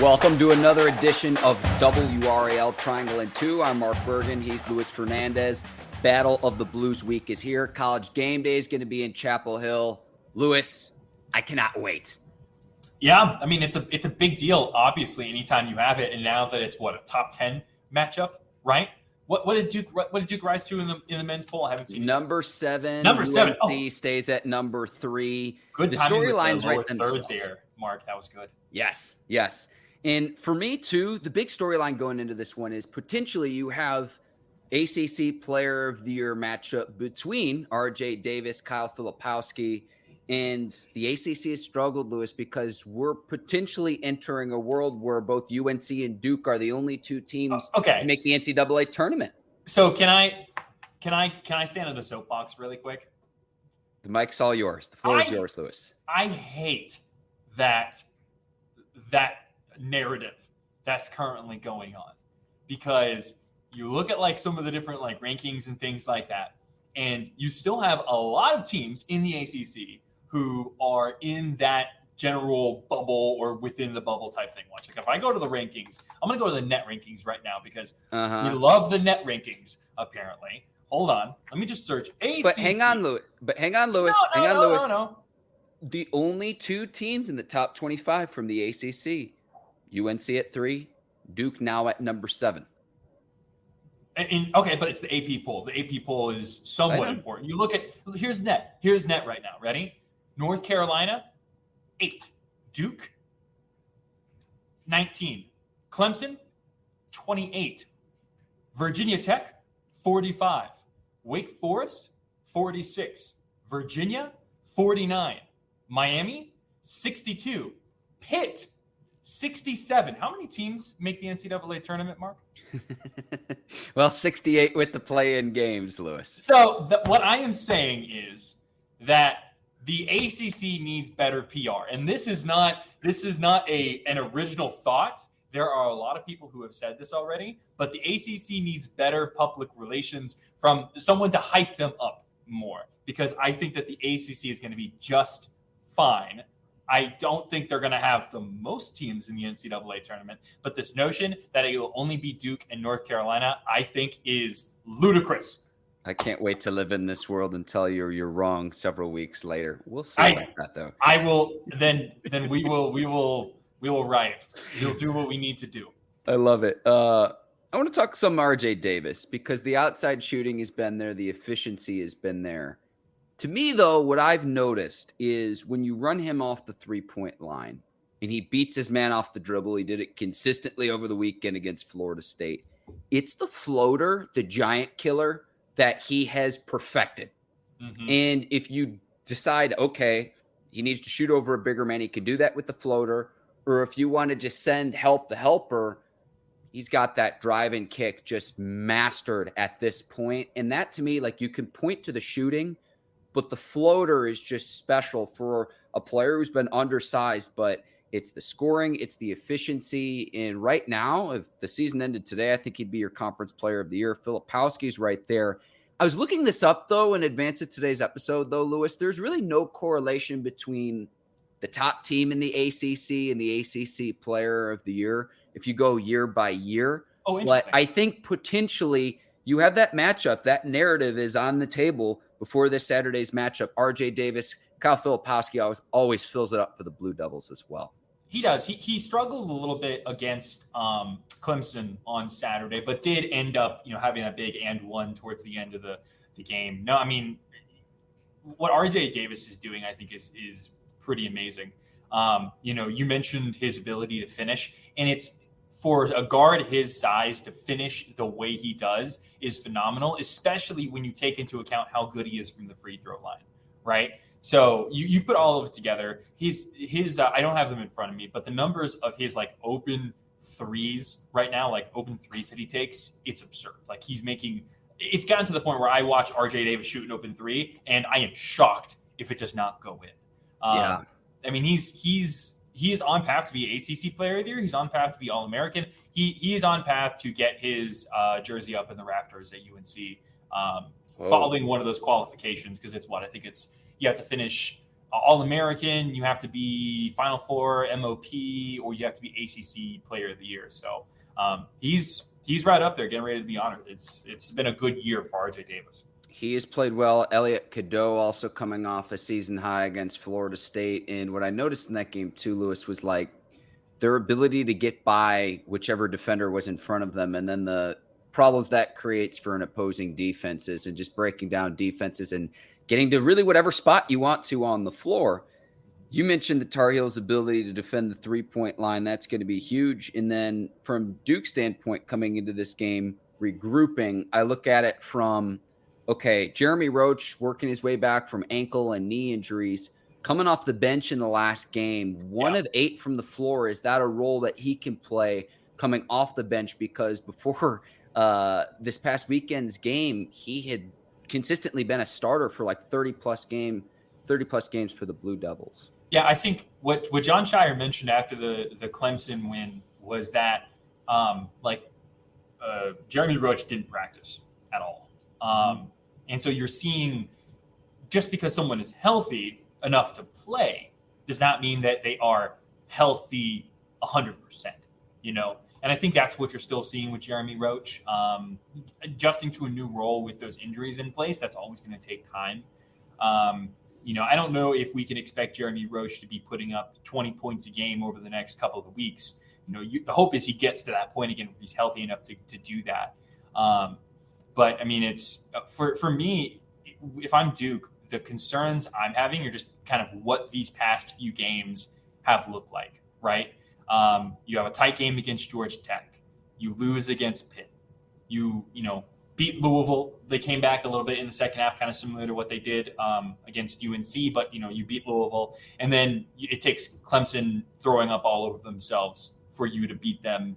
Welcome to another edition of WRAL Triangle and 2. I'm Mark Bergen. He's Luis Fernandez. Battle of the Blues week is here. College game day is going to be in Chapel Hill. Luis, I cannot wait. Yeah, I mean, it's a big deal, obviously, anytime you have it. And now that it's, a top 10 matchup, right? What did Duke rise to in the men's poll? I haven't seen Number 7. Number 7. UNC stays at number 3. Good the timing with storylines the lower right third themselves. there, Mark. That was good. Yes. And for me, too, the big storyline going into this one is potentially you have ACC Player of the Year matchup between RJ Davis, Kyle Filipowski, and the ACC has struggled, Luis, because we're potentially entering a world where both UNC and Duke are the only two teams to make the NCAA tournament. So can I stand on the soapbox really quick? The mic's all yours. The floor is yours, Luis. I hate that narrative that's currently going on, because you look at some of the different rankings and things like that, and you still have a lot of teams in the ACC who are in that general bubble or within the bubble type thing. Watch, if I go to the rankings, I'm going to go to the net rankings right now because we love the net rankings, apparently. Hold on. Let me just search ACC. But hang on, Luis. No. The only two teams in the top 25 from the ACC, UNC at 3, Duke now at number 7. But it's the AP poll. The AP poll is somewhat important. You look at, here's net right now. Ready? North Carolina, 8. Duke, 19. Clemson, 28. Virginia Tech, 45. Wake Forest, 46. Virginia, 49. Miami, 62. Pitt, 67. How many teams make the NCAA tournament, Mark? Well, 68 with the play-in games, Luis. So what I am saying is that the ACC needs better PR, and this is not an original thought. There are a lot of people who have said this already, but the ACC needs better public relations from someone to hype them up more, because I think that the ACC is going to be just fine. I don't think they're going to have the most teams in the NCAA tournament, but this notion that it will only be Duke and North Carolina, I think, is ludicrous. I can't wait to live in this world and tell you you're wrong several weeks later. We'll see about that, though. I will. Then we will riot. We'll do what we need to do. I love it. I want to talk some RJ Davis, because the outside shooting has been there. The efficiency has been there. To me, though, what I've noticed is when you run him off the three-point line and he beats his man off the dribble, he did it consistently over the weekend against Florida State. It's the floater, the giant killer, that he has perfected. Mm-hmm. And if you decide, okay, he needs to shoot over a bigger man, he can do that with the floater. Or if you want to just send help the helper, he's got that drive and kick just mastered at this point. And that, to me, you can point to the shooting, but the floater is just special for a player who's been undersized. But it's the scoring, it's the efficiency. And right now, if the season ended today, I think he'd be your conference player of the year. Filipowski's right there. I was looking this up, though, in advance of today's episode, though, Luis. There's really no correlation between the top team in the ACC and the ACC Player of the Year if you go year by year. Oh, interesting. But I think potentially you have that matchup. That narrative is on the table before this Saturday's matchup. RJ Davis, Kyle Filipowski always fills it up for the Blue Devils as well. He does. He struggled a little bit against Clemson on Saturday, but did end up, having that big and one towards the end of the game. No, I mean, what RJ Davis is doing, I think, is pretty amazing. You mentioned his ability to finish, and it's for a guard his size to finish the way he does is phenomenal, especially when you take into account how good he is from the free throw line, right? So you put all of it together. His I don't have them in front of me, but the numbers of his open threes right now, open threes that he takes, it's absurd. It's gotten to the point where I watch RJ Davis shoot an open three, and I am shocked if it does not go in. Yeah. I mean, he is on path to be ACC Player of the Year. He's on path to be All-American. He is on path to get his jersey up in the rafters at UNC following one of those qualifications, because it's I think it's you have to finish All-American, you have to be Final Four, MOP, or you have to be ACC Player of the Year. So he's right up there, getting ready to be honored. It's been a good year for RJ Davis. He has played well. Elliot Cadeau also coming off a season high against Florida State. And what I noticed in that game too, Lewis, was like their ability to get by whichever defender was in front of them, and then the problems that creates for an opposing defenses, and just breaking down defenses and getting to really whatever spot you want to on the floor. You mentioned the Tar Heels' ability to defend the three-point line. That's going to be huge. And then from Duke's standpoint, coming into this game, regrouping, I look at it from, okay, Jeremy Roach working his way back from ankle and knee injuries, coming off the bench in the last game, 1 of 8 from the floor. Is that a role that he can play coming off the bench? Because before this past weekend's game, he had consistently been a starter for like 30 plus games for the Blue Devils. Yeah, I think what John Shire mentioned after the Clemson win was that Jeremy Roach didn't practice at all. And so you're seeing, just because someone is healthy enough to play does not mean that they are healthy 100%, you know? And I think that's what you're still seeing with Jeremy Roach. Adjusting to a new role with those injuries in place, that's always going to take time. I don't know if we can expect Jeremy Roach to be putting up 20 points a game over the next couple of weeks. The hope is he gets to that point again where he's healthy enough to do that. But I mean, it's for me, if I'm Duke, the concerns I'm having are just kind of what these past few games have looked like, right? You have a tight game against Georgia Tech. You lose against Pitt. You beat Louisville. They came back a little bit in the second half, kind of similar to what they did against UNC, but you beat Louisville. And then it takes Clemson throwing up all over themselves for you to beat them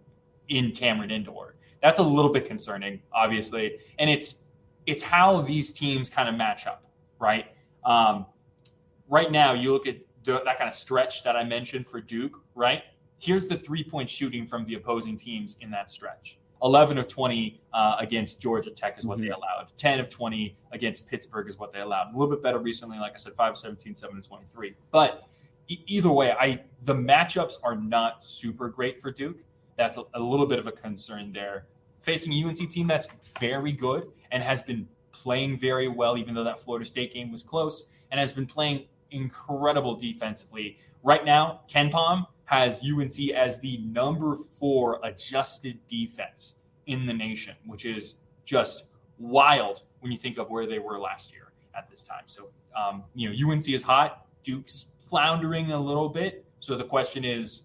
in Cameron Indoor. That's a little bit concerning, obviously. And it's how these teams kind of match up, right? Right now, you look at that kind of stretch that I mentioned for Duke, right? Here's the three-point shooting from the opposing teams in that stretch. 11 of 20 against Georgia Tech is what they allowed. 10 of 20 against Pittsburgh is what they allowed. A little bit better recently, like I said, 5 of 17, 7 of 23. But either way, the matchups are not super great for Duke. That's a little bit of a concern there. Facing a UNC team that's very good and has been playing very well, even though that Florida State game was close, and has been playing incredible defensively. Right now, KenPom has UNC as the number 4 adjusted defense in the nation, which is just wild when you think of where they were last year at this time. So, UNC is hot. Duke's floundering a little bit. So the question is,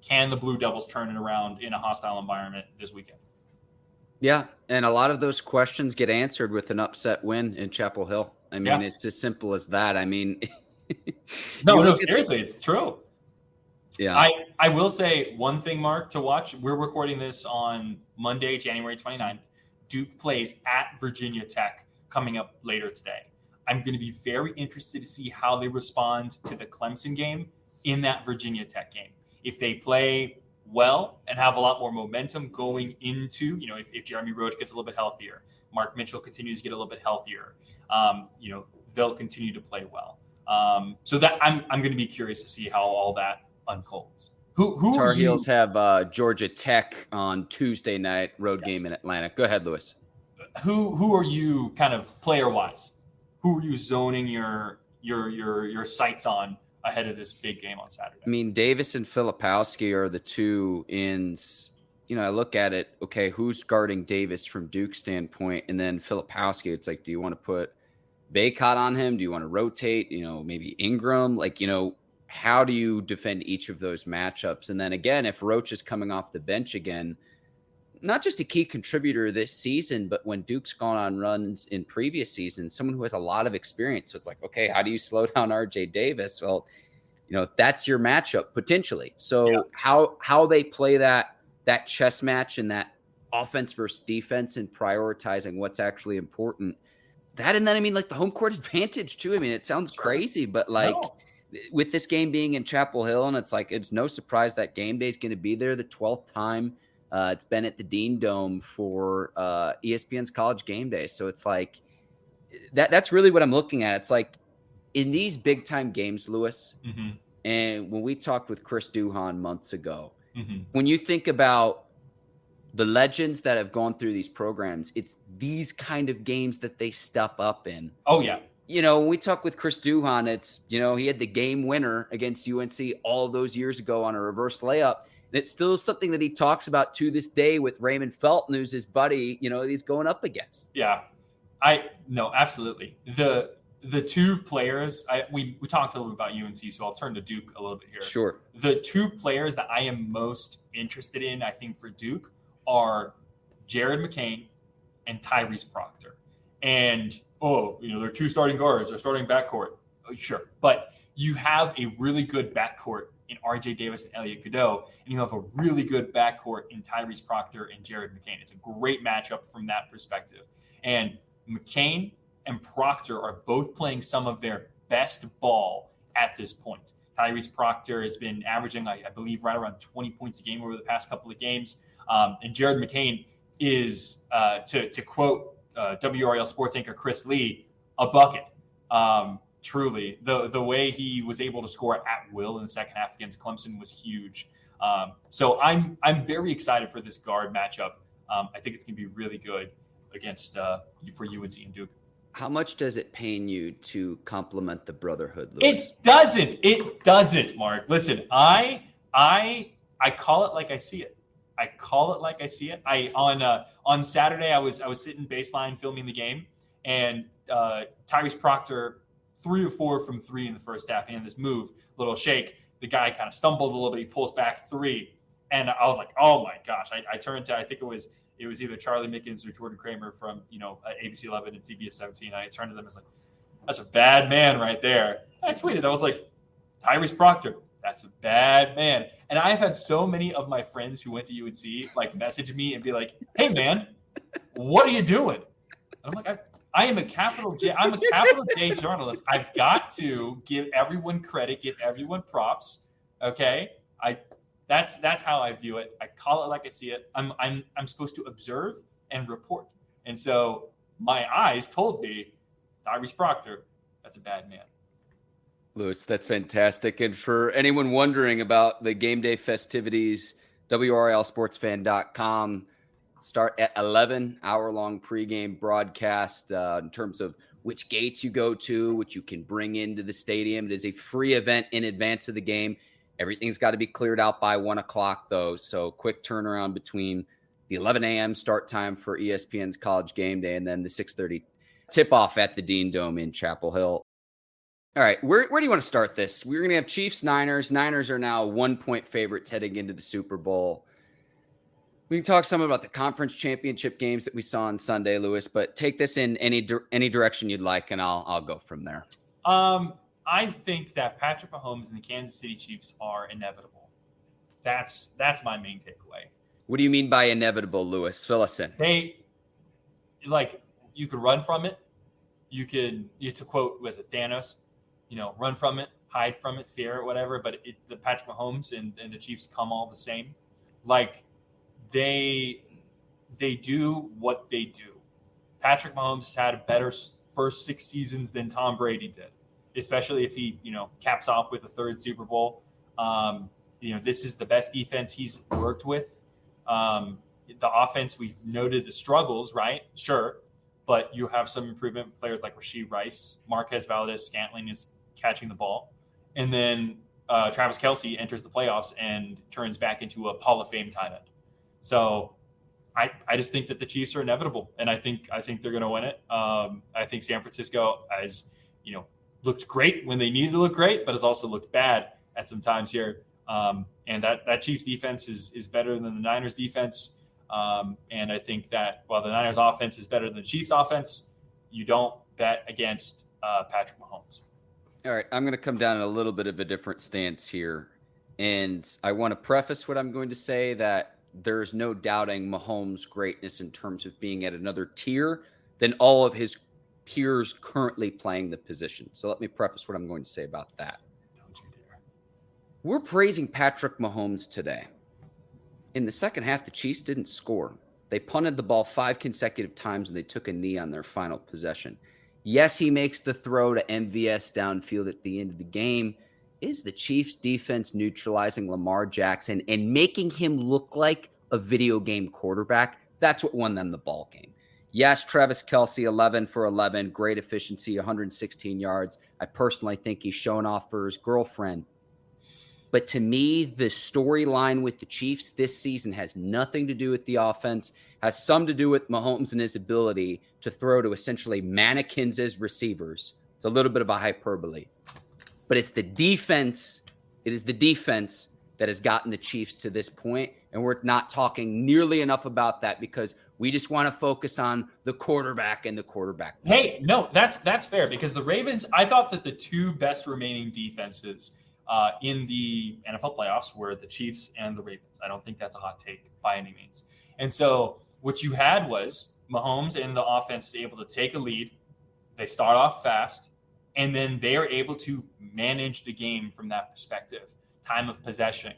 can the Blue Devils turn it around in a hostile environment this weekend? Yeah, and a lot of those questions get answered with an upset win in Chapel Hill. I mean, It's as simple as that. I mean, no, seriously, it's true. Yeah. I will say one thing, Mark, to watch. We're recording this on Monday, January 29th. Duke plays at Virginia Tech coming up later today. I'm going to be very interested to see how they respond to the Clemson game in that Virginia Tech game. If they play well and have a lot more momentum going into, if Jeremy Roach gets a little bit healthier, Mark Mitchell continues to get a little bit healthier, they'll continue to play well. So that I'm going to be curious to see how all that unfolds. Who Tar Heels have Georgia Tech on Tuesday night, road game in Atlanta. Go ahead, Lewis. Who are you kind of player wise? Who are you zoning your sights on ahead of this big game on Saturday? I mean, Davis and Filipowski are the two ins. I look at it, okay, who's guarding Davis from Duke's standpoint? And then Filipowski, it's like, do you want to put Baycott on him? Do you want to rotate, maybe Ingram? How do you defend each of those matchups? And then again, if Roach is coming off the bench again, not just a key contributor this season, but when Duke's gone on runs in previous seasons, someone who has a lot of experience. So it's like, okay, how do you slow down RJ Davis? Well, that's your matchup potentially. So how they play that chess match and that offense versus defense and prioritizing what's actually important. That, and then, the home court advantage too. It sounds crazy, but with this game being in Chapel Hill, and it's no surprise that game day is going to be there the 12th time. It's been at the Dean Dome for ESPN's College Game Day. So it's like that's really what I'm looking at. It's like in these big time games, Lewis, Mm-hmm. and when we talked with Chris Duhon months ago, Mm-hmm. when you think about the legends that have gone through these programs, it's these kind of games that they step up in. Oh, yeah. When we talk with Chris Duhon, it's, he had the game winner against UNC all those years ago on a reverse layup. And it's still something that he talks about to this day with Raymond Felton, who's his buddy, he's going up against. Yeah. No, absolutely. The two players, we talked a little bit about UNC, so I'll turn to Duke a little bit here. Sure. The two players that I am most interested in, I think, for Duke are Jared McCain and Tyrese Proctor. And, they're two starting guards, they're starting backcourt. Sure. But you have a really good backcourt in RJ Davis and Elliot Cadeau, and you have a really good backcourt in Tyrese Proctor and Jared McCain. It's a great matchup from that perspective. And McCain and Proctor are both playing some of their best ball at this point. Tyrese Proctor has been averaging, I believe, right around 20 points a game over the past couple of games. And Jared McCain is, to quote WRAL sports anchor Chris Lee, a bucket. Truly, the way he was able to score at will in the second half against Clemson was huge. So I'm very excited for this guard matchup. I think it's going to be really good against for UNC and Duke. How much does it pain you to compliment the brotherhood, Lewis? It doesn't, Mark. Listen, I call it like I see it. On Saturday, I was sitting baseline filming the game, and Tyrese Proctor 3 or 4 from 3 in the first half. And this move, little shake, the guy kind of stumbled a little bit. He pulls back 3, and I was like, oh my gosh! I turned to, I think it was either Charlie Mickens or Jordan Kramer from ABC 11 and CBS 17. I turned to them and was like, that's a bad man right there. I tweeted, I was like, Tyrese Proctor, that's a bad man. And I've had so many of my friends who went to UNC like message me and be like, hey man, what are you doing? And I'm like, I'm a capital J journalist. I've got to give everyone credit, give everyone props. Okay. That's how I view it. I call it like I see it. I'm supposed to observe and report. And so my eyes told me Tyrese Proctor, that's a bad man. Lewis, that's fantastic. And for anyone wondering about the game day festivities, WRALSportsFan.com start at 11, hour-long pregame broadcast in terms of which gates you go to, which you can bring into the stadium. It is a free event in advance of the game. Everything's got to be cleared out by 1 o'clock, though. So quick turnaround between the 11 a.m. start time for ESPN's College Game Day and then the 6:30 tip-off at the Dean Dome in Chapel Hill. All right, where do you want to start this? We're going to have Chiefs-Niners. Niners are now 1-point favorites heading into the Super Bowl. We can talk some about the conference championship games that we saw on Sunday, Lewis, but take this in any direction you'd like, and I'll go from there. I think that Patrick Mahomes and the Kansas City Chiefs are inevitable. That's my main takeaway. What do you mean by inevitable, Lewis? Fill us in. You could run from it. You to quote, was it Thanos? Run from it, hide from it, fear it, whatever. But the Patrick Mahomes and the Chiefs come all the same. Like they do what they do. Patrick Mahomes has had a better first 6 seasons than Tom Brady did, especially if he, caps off with a 3rd Super Bowl. This is the best defense he's worked with. The offense, we've noted the struggles, right? Sure. But you have some improvement with players like Rashee Rice, Marquez Valdez-Scantling is catching the ball. And then Travis Kelce enters the playoffs and turns back into a Hall of Fame tight end. So I just think that the Chiefs are inevitable, and I think they're going to win it. I think San Francisco has, looked great when they needed to look great, but has also looked bad at some times here. And that Chiefs defense is better than the Niners defense. And I think that while the Niners offense is better than the Chiefs offense, you don't bet against Patrick Mahomes. All right, I'm going to come down in a little bit of a different stance here. And I want to preface what I'm going to say that there's no doubting Mahomes' greatness in terms of being at another tier than all of his peers currently playing the position. So let me preface what I'm going to say about that. Don't you dare. We're praising Patrick Mahomes today. In the second half, the Chiefs didn't score. They punted the ball 5 consecutive times and they took a knee on their final possession. Yes, he makes the throw to MVS downfield at the end of the game. Is the Chiefs defense neutralizing Lamar Jackson and making him look like a video game quarterback? That's what won them the ball game. Yes, Travis Kelce, 11 for 11, great efficiency, 116 yards. I personally think he's showing off for his girlfriend. But to me, the storyline with the Chiefs this season has nothing to do with the offense, has some to do with Mahomes and his ability to throw to essentially mannequins as receivers. It's a little bit of a hyperbole. But it's the defense. It is the defense that has gotten the Chiefs to this point, and we're not talking nearly enough about that because we just want to focus on the quarterback and the quarterback. Hey, no, that's fair because the Ravens, I thought that the two best remaining defenses in the NFL playoffs were the Chiefs and the Ravens. I don't think that's a hot take by any means. And so what you had was Mahomes and the offense able to take a lead. They start off fast, and then they are able to manage the game from that perspective. Time of possession,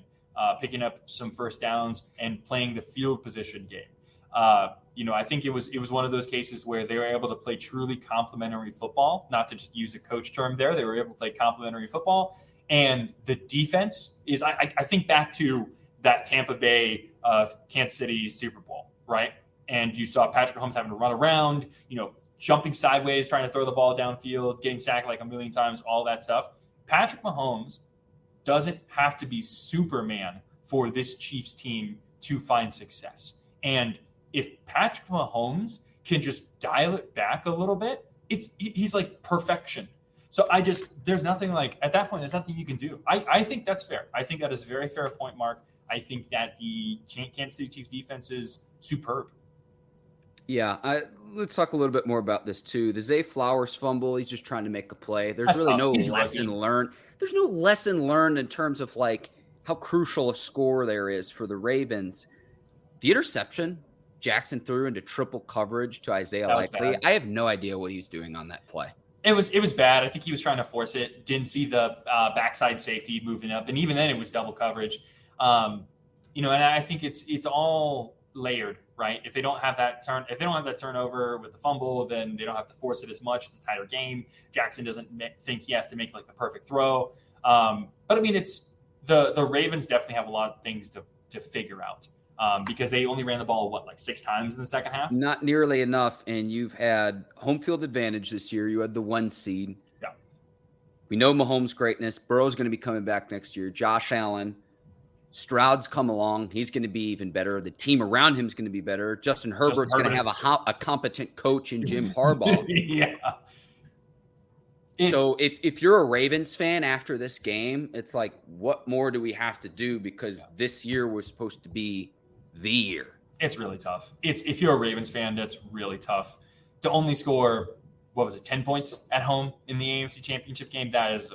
picking up some first downs, and playing the field position game. I think it was one of those cases where they were able to play truly complementary football, not to just use a coach term there. They were able to play complementary football. And the defense is, I think back to that Tampa Bay Kansas City Super Bowl, right? And you saw Patrick Mahomes having to run around, jumping sideways, trying to throw the ball downfield, getting sacked like a million times, all that stuff. Patrick Mahomes doesn't have to be Superman for this Chiefs team to find success. And if Patrick Mahomes can just dial it back a little bit, he's like perfection. So there's nothing like, at that point, there's nothing you can do. I think that's fair. I think that is a very fair point, Mark. I think that the Kansas City Chiefs defense is superb. Yeah, let's talk a little bit more about this too. The Zay Flowers fumble, he's just trying to make a play. There's really no lesson learned. There's no lesson learned in terms of like how crucial a score there is for the Ravens. The interception Jackson threw into triple coverage to Isaiah Likely, I have no idea what he was doing on that play. It was bad. I think he was trying to force it. Didn't see the backside safety moving up, and even then it was double coverage. And I think it's all layered, right? If they don't have that turnover with the fumble, then they don't have to force it as much. It's a tighter game. Jackson doesn't think he has to make like the perfect throw. But I mean, it's the Ravens definitely have a lot of things to figure out. Because they only ran the ball, like 6 times in the second half? Not nearly enough, and you've had home field advantage this year. You had the 1 seed. Yeah. We know Mahomes' greatness. Burrow's going to be coming back next year. Josh Allen. Stroud's come along. He's going to be even better. The team around him is going to be better. Justin Herbert's going to have a competent coach in Jim Harbaugh. Yeah. So if you're a Ravens fan after this game, it's like, what more do we have to do? Because this year was supposed to be the year. It's really tough. If you're a Ravens fan, that's really tough. To only score, 10 points at home in the AFC Championship game, that is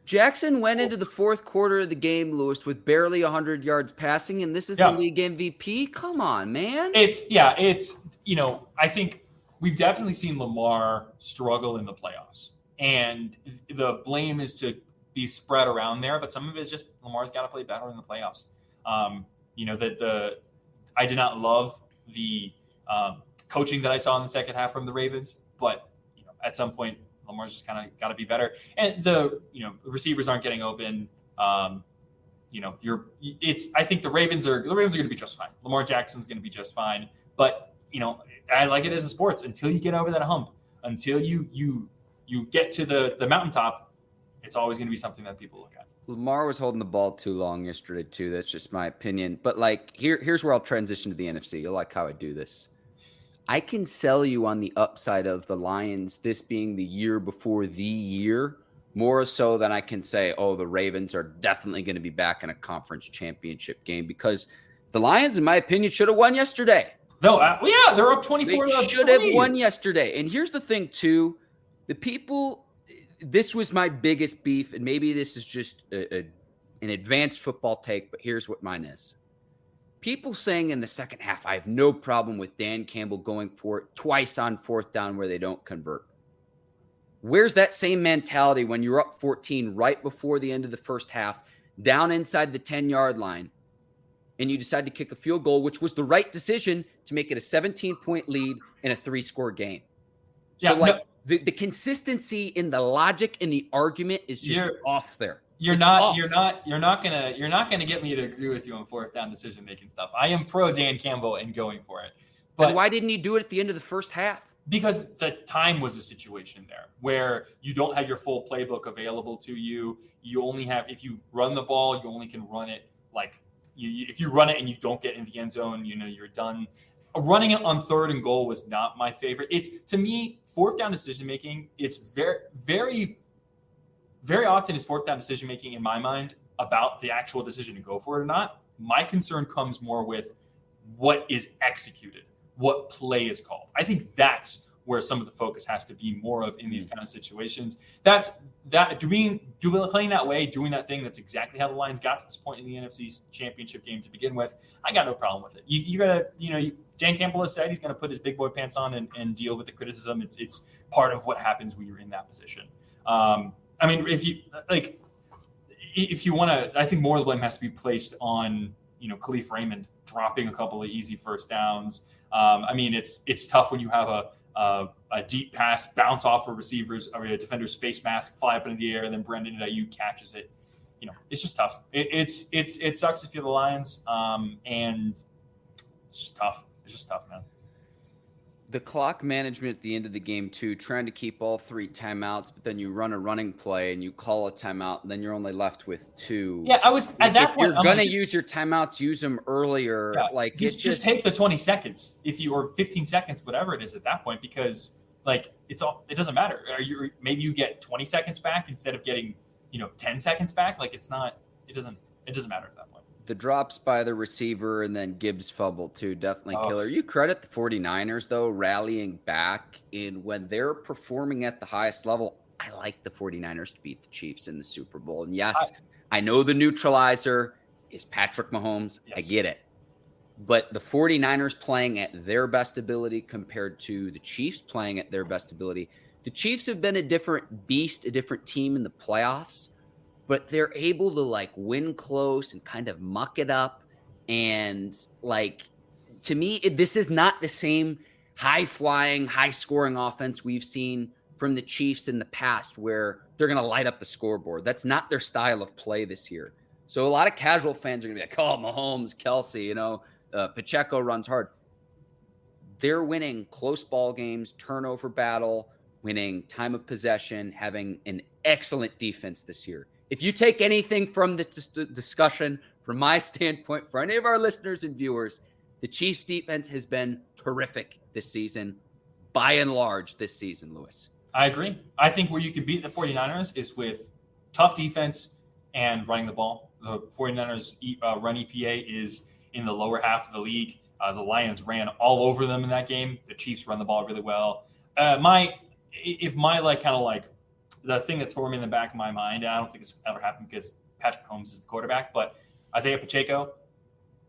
Jackson went into the fourth quarter of the game, Lewis, with barely 100 yards passing, and this is the league MVP? Come on, man. I think we've definitely seen Lamar struggle in the playoffs. And the blame is to be spread around there, but some of it is just Lamar's got to play better in the playoffs. I did not love the coaching that I saw in the second half from the Ravens, but at some point Lamar's just kind of got to be better. And the receivers aren't getting open. I think the Ravens are going to be just fine. Lamar Jackson's going to be just fine. But I like it as a sports until you get over that hump, until you get to the mountaintop. It's always going to be something that people look at. Lamar was holding the ball too long yesterday, too. That's just my opinion. But, here's where I'll transition to the NFC. You'll like how I do this. I can sell you on the upside of the Lions, this being the year before the year, more so than I can say, the Ravens are definitely going to be back in a conference championship game, because the Lions, in my opinion, should have won yesterday. No, they're up 24. They should have won yesterday. And here's the thing, too. The people... This was my biggest beef, and maybe this is just an advanced football take, but here's what mine is. People saying in the second half, I have no problem with Dan Campbell going for it twice on fourth down where they don't convert. Where's that same mentality when you're up 14 right before the end of the first half, down inside the 10-yard line, and you decide to kick a field goal, which was the right decision to make it a 17-point lead in a 3-score game? So, The consistency in the logic and the argument is just off there. You're not gonna get me to agree with you on fourth down decision making stuff. I am pro Dan Campbell and going for it. But and why didn't he do it at the end of the first half? Because the time was a situation there where you don't have your full playbook available to you. You only have, if you run the ball, you only can run it like if you run it and you don't get in the end zone, you're done. Running it on 3rd and goal was not my favorite. It's, to me, fourth down decision making. It's very, very, very often is fourth down decision making in my mind about the actual decision to go for it or not. My concern comes more with what is executed, what play is called. I think that's where some of the focus has to be more of in these kind of situations. Playing that way, doing that thing. That's exactly how the Lions got to this point in the NFC Championship game to begin with. I got no problem with it. You gotta, Dan Campbell has said he's going to put his big boy pants on and deal with the criticism. It's part of what happens when you're in that position. If you want to, I think more of the blame has to be placed on, Khalif Raymond dropping a couple of easy first downs. It's tough when you have a deep pass bounce off a receiver's or a defender's face mask, fly up into the air, and then Brandon Ayuk catches it. It's just tough. It sucks if you're the Lions, and it's just tough. It's just tough, man. The clock management at the end of the game too, trying to keep all 3 timeouts, but then you run a running play and you call a timeout, and then you're only left with 2. Yeah, I was at that point. If you're gonna use your timeouts, use them earlier. Yeah, just take the 20 seconds or 15 seconds, whatever it is at that point, because it doesn't matter. Maybe you get 20 seconds back instead of getting 10 seconds back. It doesn't matter at that point. The drops by the receiver and then Gibbs fumble too, definitely killer. You credit the 49ers though, rallying back in when they're performing at the highest level. I like the 49ers to beat the Chiefs in the Super Bowl. And yes, I know the neutralizer is Patrick Mahomes. Yes. I get it. But the 49ers playing at their best ability compared to the Chiefs playing at their best ability. The Chiefs have been a different beast, a different team in the playoffs. But they're able to win close and kind of muck it up. And to me, this is not the same high flying, high scoring offense we've seen from the Chiefs in the past where they're going to light up the scoreboard. That's not their style of play this year. So a lot of casual fans are going to be like, oh, Mahomes, Kelce, Pacheco runs hard. They're winning close ball games, turnover battle, winning time of possession, having an excellent defense this year. If you take anything from this discussion, from my standpoint, for any of our listeners and viewers, the Chiefs' defense has been terrific this season, by and large this season, Lewis. I agree. I think where you can beat the 49ers is with tough defense and running the ball. The 49ers run EPA is in the lower half of the league. The Lions ran all over them in that game. The Chiefs run the ball really well. The thing that's forming in the back of my mind, and I don't think it's ever happened because Patrick Mahomes is the quarterback, but Isaiah Pacheco,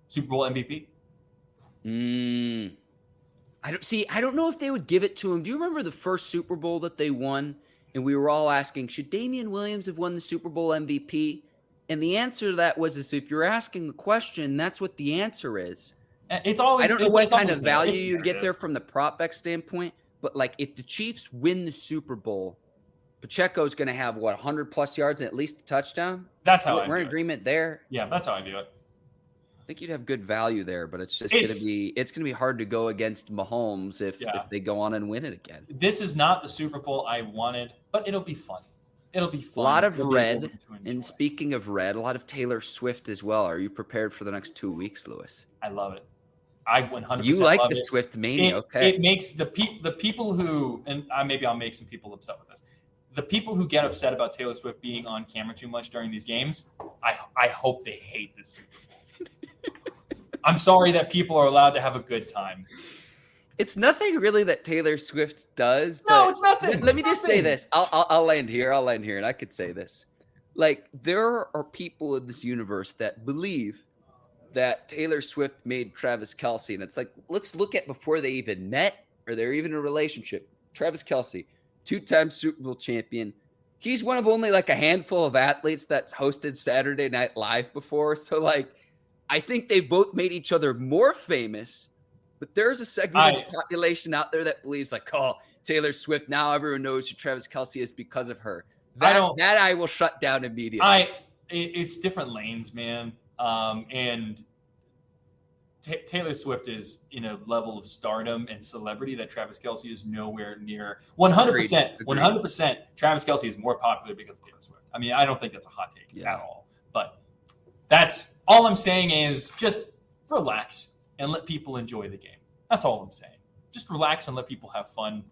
Super Bowl MVP. I don't know if they would give it to him. Do you remember the first Super Bowl that they won? And we were all asking, should Damian Williams have won the Super Bowl MVP? And the answer to that was, if you're asking the question, that's what the answer is. It's always. I don't know what kind of value you get there from the prop bet standpoint, but if the Chiefs win the Super Bowl, Pacheco's going to have 100+ yards and at least a touchdown. That's how we're in agreement there. Yeah, that's how I view it. I think you'd have good value there, but it's going to be hard to go against Mahomes if they go on and win it again. This is not the Super Bowl I wanted, but it'll be fun. It'll be fun. A lot of red, and speaking of red, a lot of Taylor Swift as well. Are you prepared for the next 2 weeks, Lewis? I love it. I 100%. You like the Swift mania? Okay. It makes the people who, and maybe I'll make some people upset with this. The people who get upset about Taylor Swift being on camera too much during these games, I hope they hate this Super Bowl. I'm sorry that people are allowed to have a good time. It's nothing really that Taylor Swift does. No, it's nothing. Let me just say this. I'll land here. And I could say this. There are people in this universe that believe that Taylor Swift made Travis Kelce, and it's let's look at before they even met or they're even in a relationship. Travis Kelce, 2-time Super Bowl champion. He's one of only a handful of athletes that's hosted Saturday Night Live before. So I think they've both made each other more famous, but there's a segment of the population out there that believes Taylor Swift. Now everyone knows who Travis Kelce is because of her. That I will shut down immediately. It's different lanes, man. And Taylor Swift is in a level of stardom and celebrity that Travis Kelce is nowhere near. 100%. Travis Kelce is more popular because of Taylor Swift. I mean, I don't think that's a hot take at all. But that's all I'm saying is just relax and let people enjoy the game. That's all I'm saying. Just relax and let people have fun.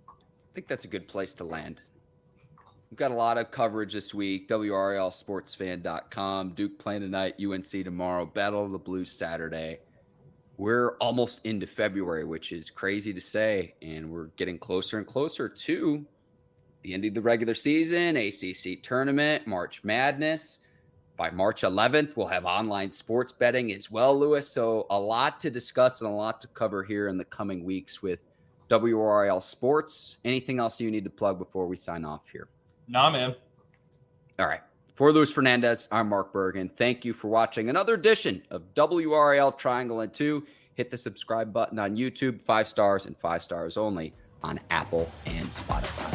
I think that's a good place to land. We've got a lot of coverage this week. WRALSportsFan.com. Duke playing tonight. UNC tomorrow. Battle of the Blues Saturday. We're almost into February, which is crazy to say. And we're getting closer and closer to the end of the regular season, ACC tournament, March Madness. By March 11th, we'll have online sports betting as well, Lewis. So a lot to discuss and a lot to cover here in the coming weeks with WRAL Sports. Anything else you need to plug before we sign off here? Nah, man. All right. For Luis Fernandez, I'm Mark Bergen. Thank you for watching another edition of WRAL Triangle and 2. Hit the subscribe button on YouTube, 5 stars and 5 stars only on Apple and Spotify.